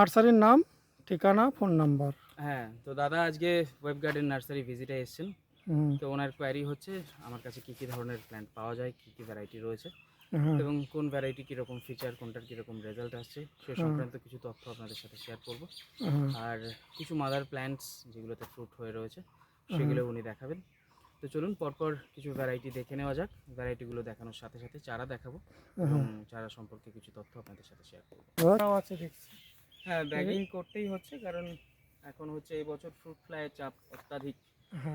নার্সারির নাম, ঠিকানা, ফোন নাম্বার। হ্যাঁ, তো দাদা আজকে ওয়েব গার্ডেন নার্সারি ভিজিটে এসেছেন। তো ওনার কোয়ারি হচ্ছে আমার কাছে কী কী ধরনের প্ল্যান্ট পাওয়া যায়, কী কী ভ্যারাইটি রয়েছে এবং কোন ভ্যারাইটি কীরকম ফিচার, কোনটার কীরকম রেজাল্ট আসছে সে সংক্রান্ত কিছু তথ্য আপনাদের সাথে শেয়ার করব। আর কিছু মাদার প্ল্যান্টস যেগুলোতে ফ্রুট হয়ে রয়েছে সেগুলো উনি দেখাবেন। তো চলুন পরপর কিছু ভ্যারাইটি দেখে নেওয়া যাক। ভ্যারাইটিগুলো দেখানোর সাথে সাথে চারা দেখাবো এবং চারা সম্পর্কে কিছু তথ্য আপনাদের সাথে শেয়ার করবো। আছে দেখছি। হ্যাঁ, ব্যাগিং করতেই হচ্ছে, কারণ এখন হচ্ছে এই বছর ফ্রুট ফ্লাইয়ের চাপ অত্যাধিক,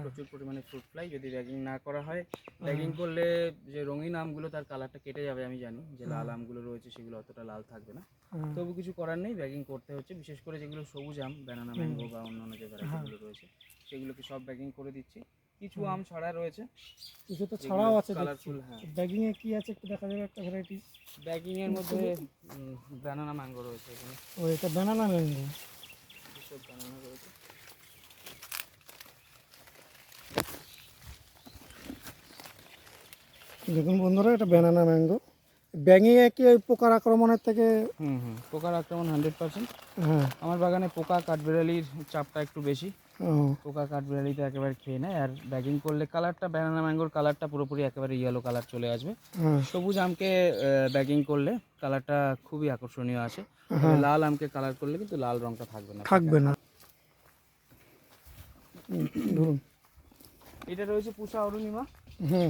প্রচুর পরিমাণে ফ্রুট ফ্লাই। যদি ব্যাগিং না করা হয়, ব্যাগিং করলে যে রঙিন আমগুলো তার কালারটা কেটে যাবে। আমি জানি যে লাল আমগুলো রয়েছে সেগুলো অতটা লাল থাকবে না, তবু কিছু করার নেই, ব্যাগিং করতে হচ্ছে। বিশেষ করে যেগুলো সবুজ আম, ব্যানানা ম্যাঙ্গো বা অন্যান্য যে ভ্যারাইটিগুলো রয়েছে সেগুলোকে সব ব্যাগিং করে দিচ্ছি। কিছু আম ছাড়া রয়েছে, কিছু তো ছাড়াও আছে কালারফুল। হ্যাঁ, ব্যাগিং এ কি আছে একটু দেখা যাবে একটা ভ্যারাইটি। ব্যাগিং এর মধ্যে ব্যানানা ম্যাঙ্গো রয়েছে, এখানে ও এটা ব্যানানা ম্যাঙ্গো। সব ব্যানানা রয়েছে। দেখুন বন্ধুরা, এটা ব্যানানা ম্যাঙ্গো। ব্যাঙিয়ে কি ওই পোকার আক্রমণের থেকে? পোকার আক্রমণ 100%। হ্যাঁ, আমার বাগানে পোকা কাঠবিড়ালির চাপটা একটু বেশি। ও পোকা কাঠবিড়ালিতে একেবারে খেয়ে নেয়। আর ব্যাগিং করলে কালারটা, ব্যানানা ম্যাঙ্গোর কালারটা পুরোপুরি একেবারে ইয়েলো কালার চলে আসবে। সবুজ আমকে ব্যাগিং করলে কালারটা খুবই আকর্ষণীয় আসে। লাল আমকে কালার করলে কিন্তু লাল রঙটা থাকবে না। ধরুন এটা রয়েছে পুষা অরুণিমা।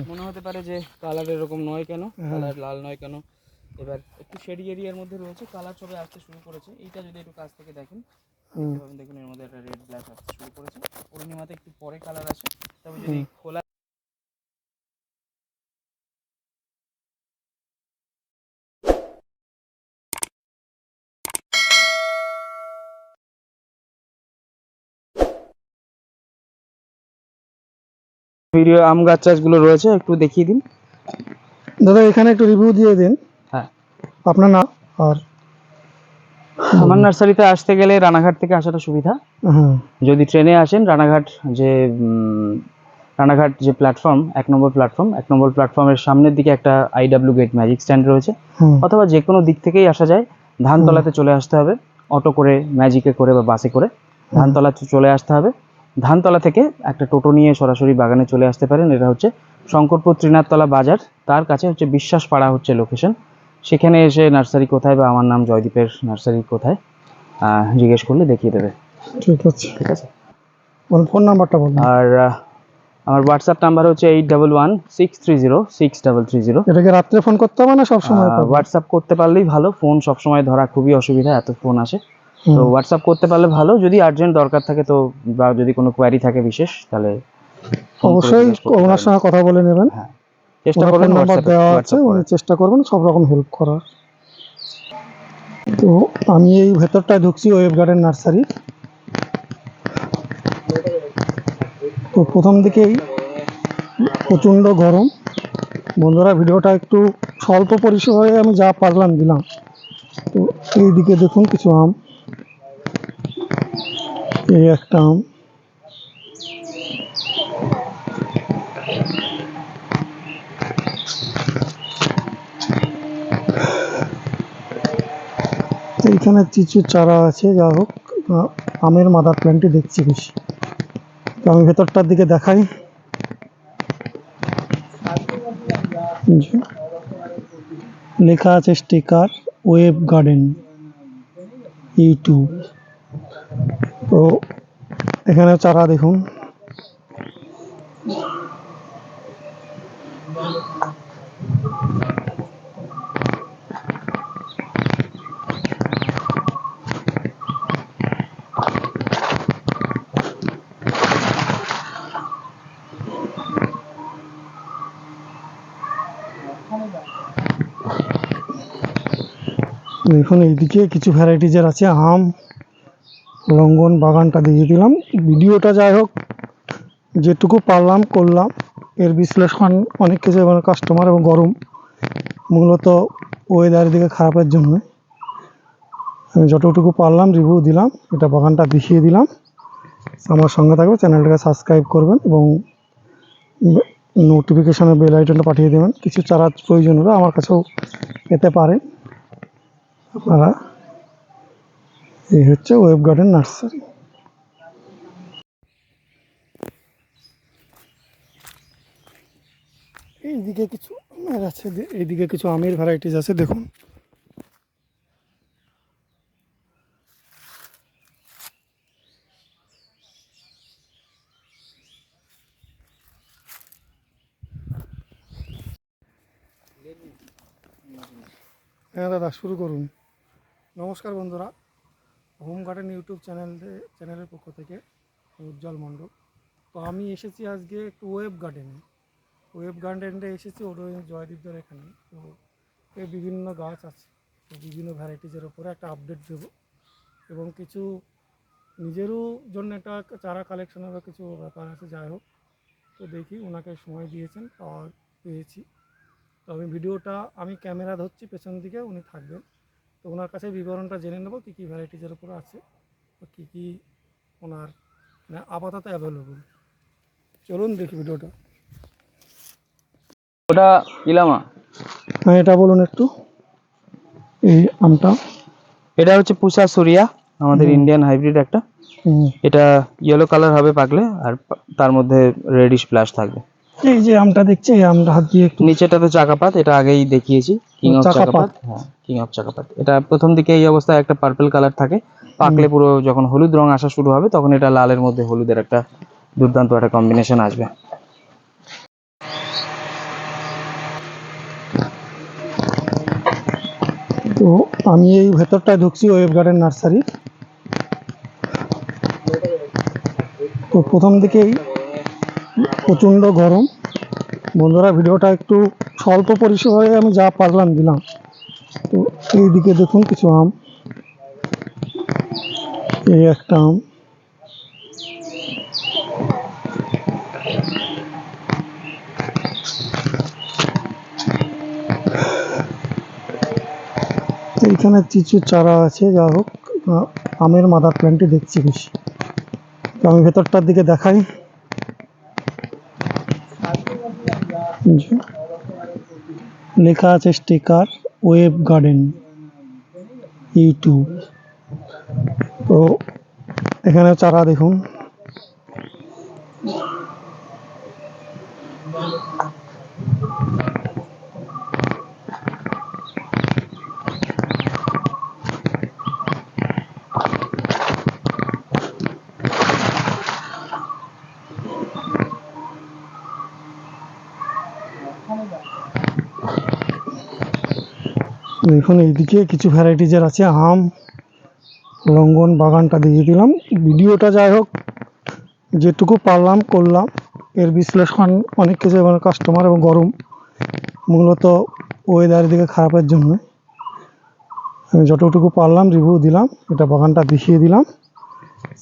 মনে হতে পারে যে কালার এরকম নয় কেন, কালার লাল নয় কেন। এবার একটু শেডি এরিয়ার মধ্যে রয়েছে, কালার সবে আসতে শুরু করেছে। এইটা যদি একটু কাছ থেকে দেখেন, দেখুন এর মধ্যে একটা রেড ব্ল্যাক আসতে শুরু করেছে। অরুণিমাতে একটু পরে কালার আসে, তবে যদি খোলা ভিডিও আম গাছ চাষগুলো রয়েছে একটু দেখিয়ে দিন দাদা। এখানে একটু রিভিউ দিয়ে দিন। হ্যাঁ, আপনার নাম আর আমার নার্সারিতে আসতে গেলে রানাঘাট থেকে আসাটা সুবিধা। যদি ট্রেনে আসেন, রানাঘাট যে প্ল্যাটফর্ম, 1 নম্বর প্ল্যাটফর্মের সামনের দিকে একটা IW গেট ম্যাজিক স্ট্যান্ড রয়েছে, অথবা যে কোনো দিক থেকেই আসা যায়। ধানতলাতে চলে আসতে হবে, অটো করে, ম্যাজিকে করে বা বাসে করে ধানতলাতে চলে আসতে হবে। ধানতলা থেকে একটা টোটো নিয়ে সরাসরি বাগানে চলে আসতে পারেন। এটা হচ্ছে শঙ্করপুর ত্রিনাথতলা বাজার, তার কাছে হচ্ছে বিশ্বাসপাড়া হচ্ছে লোকেশন। সেখানে এসে নার্সারি কোথায় বা আমার নাম জয়দীপের নার্সারি কোথায় জিজ্ঞেস করলে দেখিয়ে দেবে। ঠিক আছে, ঠিক আছে। ফোন নাম্বারটা বলুন। আর আমার হোয়াটসঅ্যাপ নাম্বার হচ্ছে 8116306330। এটাকে রাত্রে ফোন করতে হবে না সব সময়? হোয়াটসঅ্যাপ করতে পারলেই ভালো, ফোন সবসময় ধরা খুবই অসুবিধা, এত ফোন আসে। তো হোয়াটসঅ্যাপ করতে পারলে ভালো, যদি আর্জেন্ট দরকার থাকে তো, বা যদি কোনো কোয়ারি থাকে বিশেষ, তাহলে অবশ্যই ওনার সঙ্গে কথা বলে নেবেন। হ্যাঁ, চেষ্টা করবেন। নাম্বার দেওয়া আছে, উনি চেষ্টা করবেন সব রকম হেল্প করার। তো আমি এই ভেতরটায় ঢুকছি ওয়েব গার্ডেন নার্সারি। তো প্রথম দিকেই প্রচণ্ড গরম। বন্ধুরা, ভিডিওটা একটু স্বল্প পরিসরে আমি যা পারলাম দিলাম। তো এইদিকে দেখুন কিছু আম, এই একটা আম, এইখানে কিছু চারা আছে। যা হোক, আমের মাদার প্ল্যান্টই দেখছি বেশি। তো আমি ভেতরটার দিকে দেখাই। লেখা আছে স্টিকার, ওয়েব গার্ডেন ইউটিউব। তো এখানে চারা দেখুন। দেখুন এইদিকে কিছু ভ্যারাইটিজের আছে আম। রঙ্গন বাগানটা দিয়ে দিলাম। ভিডিওটা যাই হোক যেটুকু পারলাম করলাম। এর বিশ্লেষণ অনেক কিছু, এবং কাস্টমার এবং গরম মূলত ওয়েদারের দিকে খারাপের জন্য আমি যতটুকু পারলাম রিভিউ দিলাম। এটা বাগানটা দেখিয়ে দিলাম। আমার সঙ্গে থাকবে, চ্যানেলটাকে সাবস্ক্রাইব করবেন এবং নোটিফিকেশানের বেল আইকনটা পাঠিয়ে দেবেন। কিছু চারা প্রয়োজন হলে আমার কাছেও পেতে পারেন আপনারা। এই হচ্ছে ওয়েব গার্ডেন নার্সারি। এইদিকে কিছু আমের আছে, এইদিকে কিছু আমের ভ্যারাইটিস আছে দেখুন। হ্যাঁ দাদা, শুরু করুন। নমস্কার বন্ধুরা, হোম গার্ডেন ইউটিউব চ্যানেলের পক্ষ থেকে উজ্জ্বল মণ্ডল। তো আমি এসেছি আজকে একটু ওয়েব গার্ডেনে এসেছি জয়দীপদের এখানে। তো এই বিভিন্ন গাছ আছে, তো বিভিন্ন ভ্যারাইটিসের ওপরে একটা আপডেট দেব, এবং কিছু নিজেরও জন্য একটা চারা কালেকশনের বা কিছু ব্যাপার আছে। যাই হোক, তো দেখি, ওনাকে সময় দিয়েছেন, পাওয়া পেয়েছি। তো ভিডিওটা আমি ক্যামেরা ধরছি, পেছন দিকে উনি থাকবেন। তো ওনার কাছে বিবরণটা জেনে নেব কী কী ভ্যারাইটিসের উপর আছে, বা কী কী ওনার মানে আপাতত অ্যাভেলেবল। চলুন দেখি ভিডিওটা। ওটা ইলামা। হ্যাঁ, এটা বলুন একটু, এই আমটা। এটা হচ্ছে পুষা সুরিয়া, আমাদের ইন্ডিয়ান হাইব্রিড একটা। এটা ইয়েলো কালার হবে পাকলে, আর তার মধ্যে রেডিশ প্লাস থাকবে। এই যে আমটা দেখছি, এই আমটা হাত দিয়ে একটু। নিচেটা তো চাকাপাত, এটা আগেই দেখিয়েছি, কিং অফ চাকাপাত। হ্যাঁ, কিং অফ চাকাপাত। এটা প্রথম দিকে এই অবস্থায় একটা পার্পল কালার থাকে, পাকলে পুরো যখন হলুদ রং আসা শুরু হবে তখন এটা লালের মধ্যে হলুদের একটা দুর্দান্ত একটা কম্বিনেশন আসবে। তো আমি এই ভেতরটায় ঢুকছি ওয়েব গার্ডেন নার্সারি। তো প্রথম দিকেই প্রচণ্ড গরম। বন্ধুরা, ভিডিওটা একটু স্বল্প পরিসরে আমি যা পারলাম দিলাম। তো এইদিকে দেখুন কিছু আম, এই একটা আম, এইখানে চিচুর চারা আছে। যা হোক, আমের মাদার প্ল্যান্টই দেখছি বেশি। তো আমি ভেতরটার দিকে দেখাই। লেখা আছে স্টিকার, ওয়েব গার্ডেন ইউটিউব। তো এখানে চারা দেখুন। দেখুন এইদিকে কিছু ভ্যারাইটিজের আছে আম, লঙ্ঘন বাগানটা দিয়ে দিলাম। ভিডিওটা যাই হোক যেটুকু পারলাম করলাম। এর বিশ্লেষণ অনেক কিছু, এবং কাস্টমার এবং গরম, মূলত ওয়েদারের দিকে খারাপের জন্য আমি যতটুকু পারলাম রিভিউ দিলাম। এটা বাগানটা দেখিয়ে দিলাম।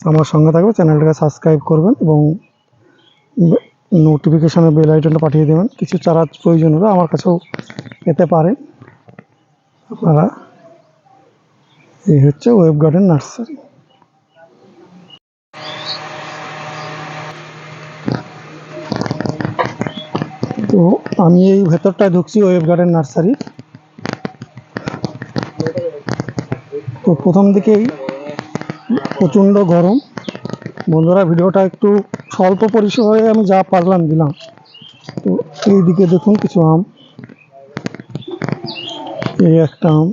আমার সঙ্গে থাকবে, চ্যানেলটাকে সাবস্ক্রাইব করবেন এবং নোটিফিকেশানের বেল আইকনটা পাঠিয়ে দেবেন। কিছু চারা প্রয়োজন হলে আমার কাছেও পেতে পারেন আপনারা। এই হচ্ছে ওয়েব গার্ডেন নার্সারি। তো আমি এই ভেতরটায় ঢুকছি ওয়েব গার্ডেন নার্সারি। তো প্রথম দিকেই প্রচণ্ড গরম। বন্ধুরা, ভিডিওটা একটু স্বল্প পরিসরে আমি যা পারলাম দিলাম। তো এইদিকে দেখুন কিছু আম, এই একটা আম,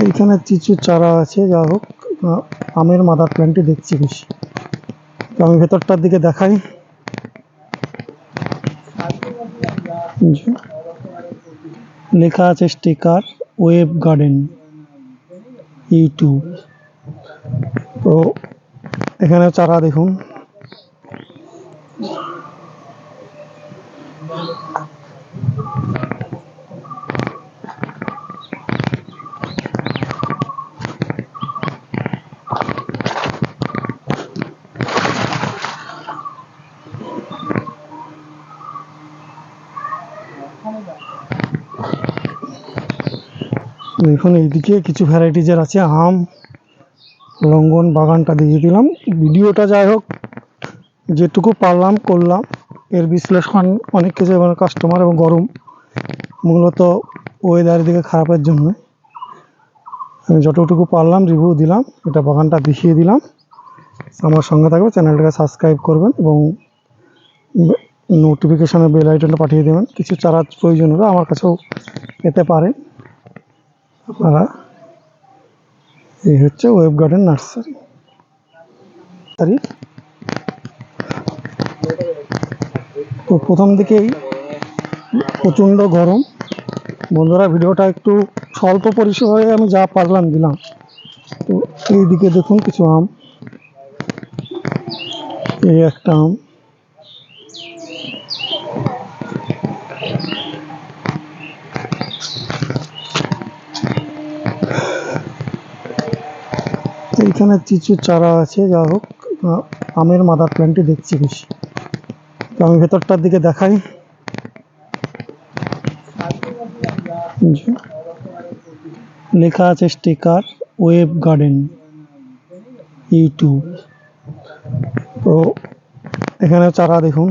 এইখানে চিচুর চারা আছে। যা হোক, আমের মাদার প্ল্যান্টই দেখছি বেশি। তো আমি ভেতরটার দিকে দেখাই। লেখা আছে স্টিকার, ওয়েব গার্ডেন ইউটিউব। তো এখানে চারা দেখুন। দেখুন এইদিকে কিছু ভ্যারাইটিজের আছে আম, লঙ্ঘন বাগানটা দিয়ে দিলাম। ভিডিওটা যাই হোক যেটুকু পারলাম করলাম। এর বিশ্লেষণ অনেক কিছু এবং কাস্টমার এবং গরম মূলত ওয়েদার দিকে খারাপের জন্য আমি যতটুকু পারলাম রিভিউ দিলাম, এটা বাগানটা দেখিয়ে দিলাম। আমার সঙ্গে থাকবে, চ্যানেলটাকে সাবস্ক্রাইব করবেন এবং নোটিফিকেশনের বেল আইকনটা পাঠিয়ে দেবেন। কিছু চারা প্রয়োজন হলে আমার কাছেও পেতে পারেন আপনারা। এই হচ্ছে ওয়েব গার্ডেন নার্সারি। তো প্রথম দিকেই প্রচণ্ড গরম। বন্ধুরা, ভিডিওটা একটু স্বল্প পরিসরে আমি যা পারলাম দিলাম। তো এইদিকে দেখুন কিছু আম, এই একটা আম, এইখানে কিছু চারা আছে। যা হোক, আমের মাদার প্ল্যান্টই দেখছি বেশি। তো আমি ভেতরটার দিকে দেখাই। লেখা আছে স্টিকার ওয়েব গার্ডেন ইউটিউব। তো এখানে চারা দেখুন।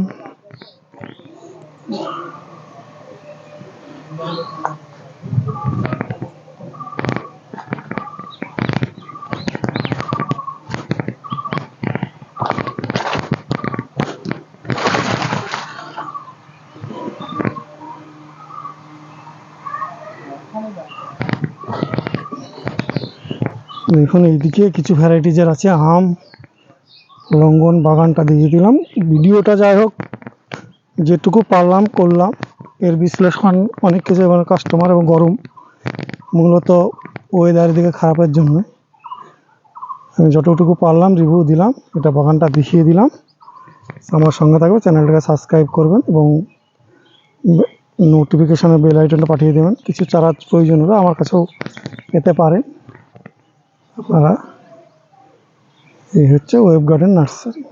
দেখুন এইদিকে কিছু ভ্যারাইটিজের আছে আম, লঙ্ঘন বাগানটা দিয়ে দিলাম। ভিডিওটা যাই হোক যেটুকু পারলাম করলাম। এর বিশ্লেষণ অনেক কিছু এবং কাস্টমার এবং গরম মূলত ওয়েদার দিকে খারাপের জন্য আমি যতটুকু পারলাম রিভিউ দিলাম, এটা বাগানটা দেখিয়ে দিলাম। আমার সঙ্গে থাকবে, চ্যানেলটাকে সাবস্ক্রাইব করবেন এবং নোটিফিকেশনের বেল আইকনটা পাঠিয়ে দেবেন। কিছু চারা প্রয়োজন হলে আমার কাছেও পেতে পারেন আপনারা। এই হচ্ছে ওয়েব গার্ডেন নার্সারি।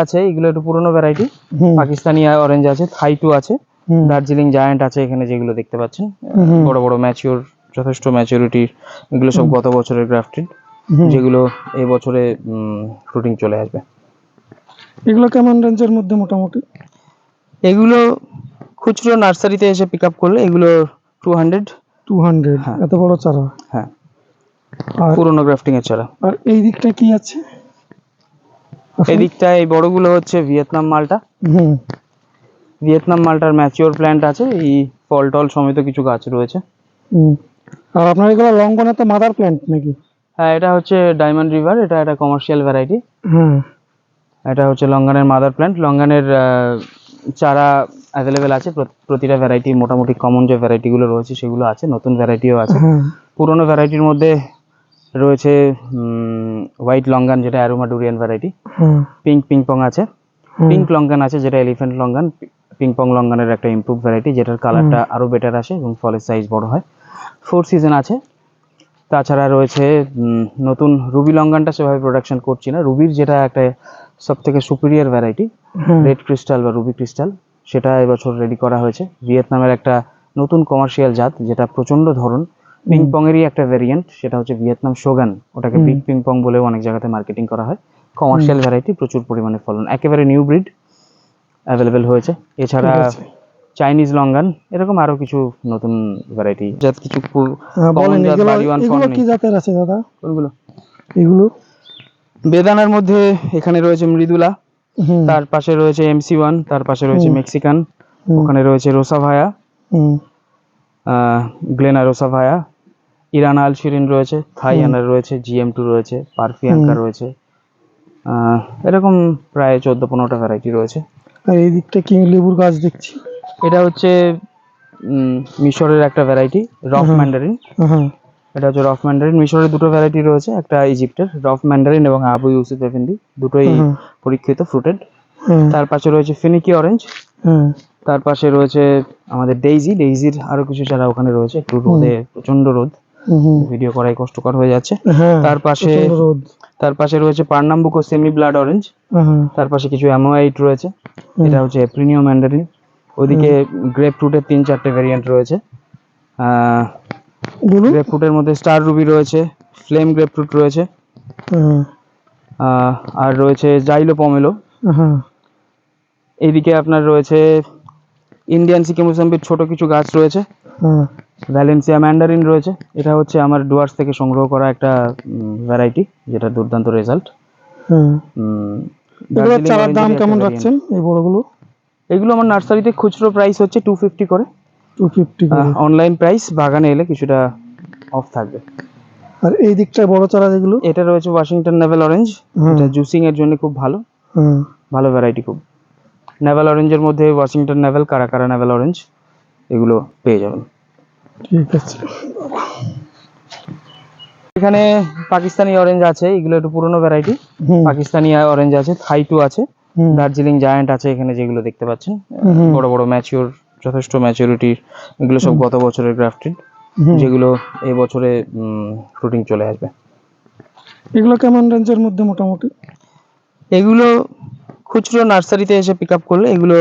আছে এগুলো একটু পুরনো ভ্যারাইটি। হুম পাকিস্তানি অরেঞ্জ আছে, থাই2 আছে, হুম দার্জিলিং জায়ান্ট আছে এখানে যেগুলো দেখতে পাচ্ছেন। হুম বড় বড় ম্যাচিওর, যথেষ্ট ম্যাচিউরিটি। এগুলো সব গত বছরের গ্রাফটেড, হুম। যেগুলো এই বছরে ফ্রুটিং চলে আসবে। এগুলো কেমন রেঞ্জের মধ্যে মোটামুটি? এগুলো খুচরো নার্সারিতে এসে পিক আপ করলে এগুলো 200। 200? হ্যাঁ। এত বড় চারা? হ্যাঁ, আর পুরোনো গ্রাফটিং এর ছাড়া। আর এই দিকটা কি আছে? এই দিকটায় এই বড়গুলো হচ্ছে ভিয়েতনাম মালটা। হুম ভিয়েতনাম মালটার ম্যাচিওর প্ল্যান্ট আছে, এই ফল টল সমেত কিছু গাছ রয়েছে। হুম। আর আপনার এগুলো লঙ্ঘনে তো মাদার প্ল্যান্ট নাকি? হ্যাঁ, এটা হচ্ছে ডায়মন্ড রিভার, এটা একটা কমার্শিয়াল ভ্যারাইটি। হ্যাঁ। এটা হচ্ছে লঙ্গানের মাদার প্ল্যান্ট। লঙ্গানের চারা অ্যাভেলেবেল আছে, প্রতিটা ভ্যারাইটি মোটামুটি কমন যে ভ্যারাইটিগুলো রয়েছে সেগুলো আছে, নতুন ভ্যারাইটিও আছে। হ্যাঁ। পুরোনো ভ্যারাইটির মধ্যে রয়েছে হোয়াইট লঙ্গান, যেটা অ্যারোমা ডুরিয়ান ভ্যারাইটি। হ্যাঁ। পিঙ্ক পিংপং আছে, হুম। পিঙ্ক লঙ্গান আছে যেটা এলিফ্যান্ট লঙ্গান। পিংপং লঙ্গানের একটা ইমপ্রুভ ভ্যারাইটি, যেটার কালারটা আরো বেটার আসে এবং ফলের সাইজ বড় হয়। 4 সিজন আছে। তাছাড়া রয়েছে নতুন রুবি লঙ্গানটা সেভাবে প্রোডাকশন করছি না। রুবির যেটা একটা সব থেকে সুপিরিয়ার ভ্যারাইটি, হ্যাঁ। রেড ক্রিস্টাল বা রুবি ক্রিস্টাল, সেটা এবছর রেডি করা হয়েছে। ভিয়েতনামের একটা নতুন কমার্শিয়াল জাত, যেটা প্রচন্ড ধরন। পিংপং এরই একটা ভ্যারিয়েন্ট, সেটা হচ্ছে ভিয়েতনাম শোগান। ওটাকে বিগ পিংপং বলেও অনেক জায়গাতে মার্কেটিং করা হয়। কমার্শিয়াল ভ্যারাইটি, প্রচুর পরিমাণে ফলন, একেবারে নিউ ব্রিড অ্যাভেলেবেল হয়েছে। এছাড়া চাইনিজ লঙ্গান, এরকম আরো কিছু নতুন ভ্যারাইটি জাত, কিছু বলেন এগুলো কি জাতের আছে দাদা? কোনগুলো? এগুলো বেদানার মধ্যে এখানে রয়েছে মৃদুলা, তার পাশে রয়েছে MC1, তার পাশে রয়েছে মেক্সিকান, ওখানে রয়েছে রোসাভায়া, গ্লেনা রোসাভায়া, ইরানা আলশিরিন রয়েছে, থাই আনার রয়েছে, GM2 রয়েছে, পারফিয়াঙ্কা রয়েছে। এরকম প্রায় 14-15টা ভ্যারাইটি রয়েছে। আর এই দিকটা কি লেবুর গাছ দেখছি? এটা হচ্ছে মিশরের একটা ভ্যারাইটি, রফ ম্যান্ডারিন। এটা হচ্ছে রফ ম্যান্ডারিন। মিশরের দুটো ভ্যারাইটি রয়েছে, একটা ইজিপ্টের রফ ম্যান্ডারিন এবং আবু ইউসুফ এফেন্ডি, দুটোই পরীক্ষিত ফ্রুটেড। তার পাশে রয়েছে ফিনিকি অরেঞ্জ, তার পাশে রয়েছে আমাদের ডেইজির আরো কিছু চারা ওখানে রয়েছে। একটু রোদে, প্রচন্ড রোদ, ভিডিও করাই কষ্টকর হয়ে যাচ্ছে। তার পাশে রয়েছে পার্নাম্বুকো সেমি ব্লাড অরেঞ্জ, তার পাশে কিছু অ্যামোয়াইট রয়েছে, এটা হচ্ছে প্রিনিয়ম ম্যান্ডারিন। ওদিকে গ্রেপ ফ্রুটের 3-4টে ভেরিয়েন্ট রয়েছে। গ্রেপ ফ্রুটের মধ্যে স্টার রুবি রয়েছে, ফ্লেম গ্রেপ ফ্রুট রয়েছে, আর রয়েছে জাইলো পমেলো। হ্যাঁ এইদিকে আপনার রয়েছে ইন্ডিয়ান সিকিমোসাম্বির ছোট কিছু গাছ রয়েছে, হ্যাঁ ভ্যালেন্সিয়া ম্যান্ডারিন রয়েছে। এটা হচ্ছে আমার ডুয়ার্স থেকে সংগ্রহ করা একটা ভ্যারাইটি, যেটা দুর্দান্ত রেজাল্ট। হ্যাঁ এগুলো চারার দাম কেমন রাখছেন এই বড়গুলো? এগুলো আমার নার্সারিতে খুচরো প্রাইস হচ্ছে 250 করে। 250 করে। অনলাইন প্রাইস বাগানে এলে কিছুটা অফ থাকবে। আর এই দিকটায় বড় চারা যেগুলো? এটা রয়েছে ওয়াশিংটন নেভেল অরেঞ্জ। এটা জুসিং এর জন্য খুব ভালো, ভালো ভ্যারাইটি খুব। নেভেল অরেঞ্জের মধ্যে ওয়াশিংটন নেভেল, কারা নেভেল অরেঞ্জ, এগুলো পেয়ে যাবেন। ঠিক আছে। এখানে পাকিস্তানি অরেঞ্জ আছে, এগুলো একটু পুরনো ভ্যারাইটি। পাকিস্তানি অরেঞ্জ আছে, থাই2 আছে, দার্জিলিং জায়ান্ট আছে এখানে যেগুলো দেখতে পাচ্ছেন, বড় বড় ম্যাচিওর, যথেষ্ট ম্যাচিউরিটি। এগুলো সব গত বছরের গ্রাফটেড, যেগুলো এই বছরে ফ্রুটিং চলে আসবে। এগুলো কেমন রেঞ্জের মধ্যে মোটামুটি? এগুলো খুচরো নার্সারিতে এসে পিক আপ করলে এগুলো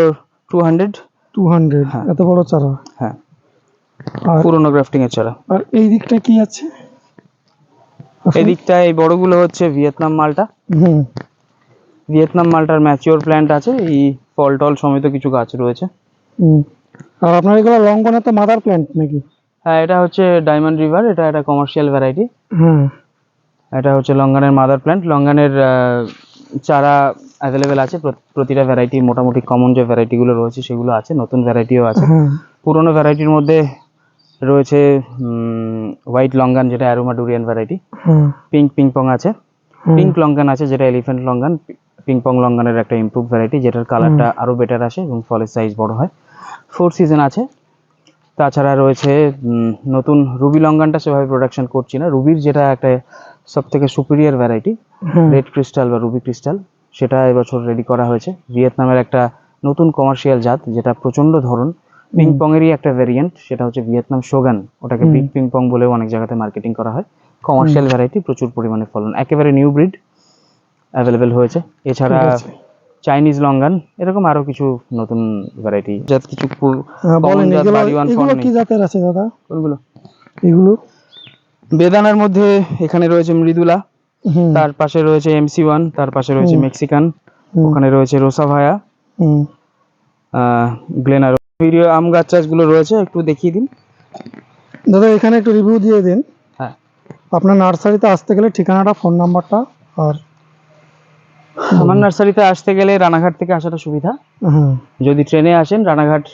200। হ্যাঁ। এত বড় চারা? হ্যাঁ, আর পুরনো গ্রাফটিং এর চারা। আর এই দিকটা কি আছে? এই দিকটা এই বড়গুলো হচ্ছে ভিয়েতনাম মালটা। ভিয়েতনাম মালটার ম্যাচিওর প্ল্যান্ট আছে, এই ফল টল সমেত কিছু গাছ রয়েছে। আর আপনার এগুলো লঙ্ঘনে তো মাদার প্ল্যান্ট নাকি? হ্যাঁ, এটা হচ্ছে ডায়মন্ড রিভার, এটা একটা কমার্শিয়াল ভ্যারাইটি। এটা হচ্ছে লঙ্ঘনের মাদার প্ল্যান্ট। লঙ্ঘনের চারা অ্যাভেলেবেল আছে, প্রতিটা ভ্যারাইটি মোটামুটি কমন যে ভ্যারাইটিগুলো রয়েছে সেগুলো আছে, নতুন ভ্যারাইটিও আছে। পুরনো ভ্যারাইটির মধ্যে রয়েছে হোয়াইট লঙ্গান, যেটা aroma durian variety. Pink Pingpong আছে, পিঙ্ক লঙ্গান আছে যেটা এলিফ্যান্ট লঙ্গান। পিংপং লঙ্গানের একটা ইমপ্রুভ ভ্যারাইটি, যেটার কালারটা আরো বেটার আসে এবং ফলের সাইজ বড় হয়। 4 সিজন আছে। তাছাড়া রয়েছে নতুন রুবি লঙ্গানটা সেভাবে প্রোডাকশন করছি না। রুবির যেটা একটা সব থেকে সুপিরিয়ার ভ্যারাইটি, রেড ক্রিস্টাল বা রুবি ক্রিস্টাল, সেটা এবছর রেডি করা হয়েছে। ভিয়েতনামের একটা নতুন কমার্শিয়াল জাত, যেটা প্রচন্ড ধরন। পিংপং এরই একটা ভ্যারিয়েন্ট, সেটা হচ্ছে ভিয়েতনাম শোগান। ওটাকে বিগ পিংপং বলেও অনেক জায়গাতে মার্কেটিং করা হয়। কমার্শিয়াল ভ্যারাইটি, প্রচুর পরিমাণে ফলন, একেবারে নিউ ব্রিড অ্যাভেলেবেল হয়েছে। এছাড়া চাইনিজ লঙ্গান, এরকম আরো কিছু নতুন ভ্যারাইটি জাত কিছু এগুলো কি জাতের আছে দাদা? কোনগুলো? এগুলো বেদানার মধ্যে এখানে রয়েছে মৃদুলা, তার পাশে রয়েছে MC1, তার পাশে রয়েছে মেক্সিকান, ওখানে রয়েছে রোসাভায়া, গ্লেনার। ভিডিও আম গাছ চাষগুলো রয়েছে, একটু দেখিয়ে দিন দাদা। এখানে একটু রিভিউ দিয়ে দিন। হ্যাঁ, আপনার নার্সারিতে আসতে গেলে ঠিকানাটা, ফোন নাম্বারটা। আর আমার নার্সারিতে আসতে গেলে রানাঘাট থেকে আসাটা সুবিধা। যদি ট্রেনে আসেন, রানাঘাট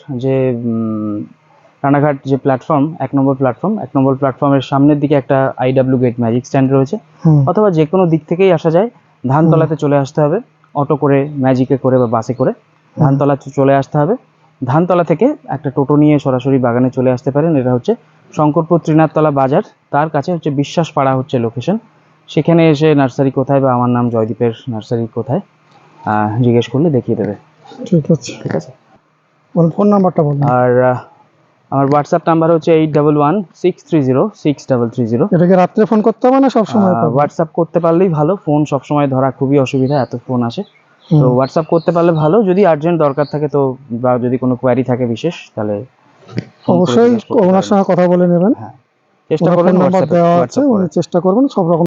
যে প্ল্যাটফর্ম, 1 নম্বর প্ল্যাটফর্মের সামনের দিকে একটা IW গেট ম্যাজিক স্ট্যান্ড রয়েছে, অথবা যে কোনো দিক থেকেই আসা যায়। ধানতলাতে চলে আসতে হবে, অটো করে, ম্যাজিকে করে বা বাসে করে ধানতলা চলে আসতে হবে। ধানতলা থেকে একটা টোটো নিয়ে সরাসরি বাগানে চলে আসতে পারেন। এটা হচ্ছে শঙ্করপুর ত্রিনাথতলা বাজার, তার কাছে হচ্ছে বিশ্বাসপাড়া হচ্ছে লোকেশন। সেখানে এসে নার্সারি কোথায় বা আমার নাম জয়দীপের নার্সারি কোথায় জিজ্ঞেস করলে দেখিয়ে দেবে। ঠিক আছে। ফোন নাম্বারটা বলুন। আর আমার হোয়াটসঅ্যাপ নাম্বার হচ্ছে 8116306330। এটাকে রাত্রে ফোন করতে হবে না সবসময়? হোয়াটসঅ্যাপ করতে পারলেই ভালো, ফোন সবসময় ধরা খুবই অসুবিধা, এত ফোন আসে। তো হোয়াটসঅ্যাপ করতে পারলে ভালো, যদি আর্জেন্ট দরকার থাকে তো, বা যদি কোনো কোয়ারি থাকে বিশেষ, তাহলে অবশ্যই ওনার সঙ্গে কথা বলে নেবেন। চেষ্টা করবেন, নাম্বার দেওয়া আছে, উনি চেষ্টা করবেন সব রকম